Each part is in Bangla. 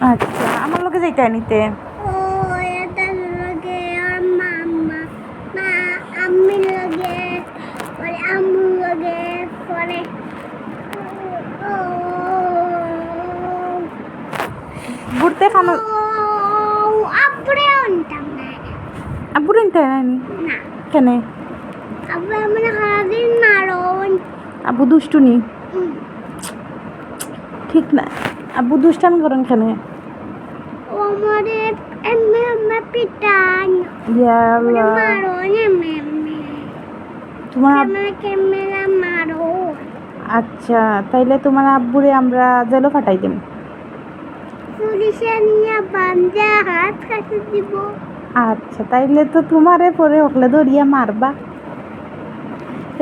আচ্ছা আমার লোকে যাইতে নিতে ও এটা লাগে আর মাম্মা মা আম্মি লাগে পরে আম্মু লাগে পরে ঘুরতে খানো আব্বুরে অন্তাম না আব্বুর নিতে নানি না কেন আব্বু আমরা সারাদিন মারণ আব্বু দুষ্টুনি ঠিক না আব্বু দুষ্টামি করেন কেন ও আমারে এমনি এমনি পিটান ইয়া আমারে আল্লাহ মারণ এমনি এমনি তোমার ক্যামেরা মারো আচ্ছা তাইলে তোমার আব্বুরে আমরা জেলও ফাটাই দেব পুলিশে নিয়ে বান্ধে হাত কাটে দিব আচ্ছা তাইলে তো তোমারে পরে ওকলে ধরিয়া মারবা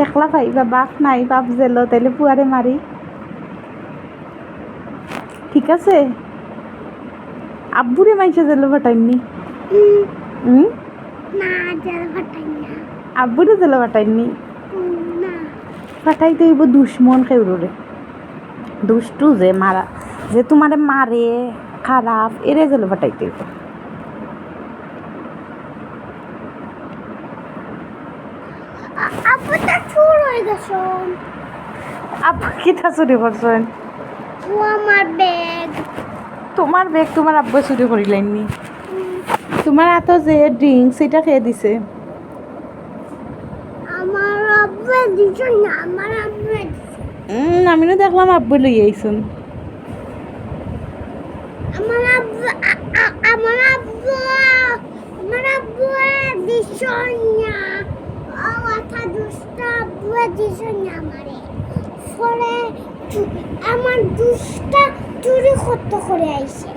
একলা পাইবা বাপ নাই বাপ জেলো তাইলে পুয়ারে মারি ঠিক আছে আব্বুরে মাইসে জেলো ফাটাইনি না জেল ফাটাই না আব্বুরে জেলো ফাটাইনি না ফাটাইতে হইব দুশ্মন কেউরে দুষ্টু যে মারা যে তোমারে মারে খারাপ এরে জেলো ফাটাইতে হইব আপু তো চুর হয়ে গেছে আব্বু কিটা চুরি করছেন ও আমার ব্যাগ তোমার ব্যাগ তোমার আব্বু চুরি করিলেননি তোমার এত যে ড্রিঙ্কস এটা খেয়ে দিছে আমার আব্বু দিছে না আমার আব্বু দিছে আমিও দেখলাম আব্বু লই আইসুন আমার আব্বু আমার আব্বু আমার আব্বু দিছে না ও কথা দুষ্টা আব্বু দিছে না আমারে পরে আমার দুষ্টা চুরি করতে করে আইছে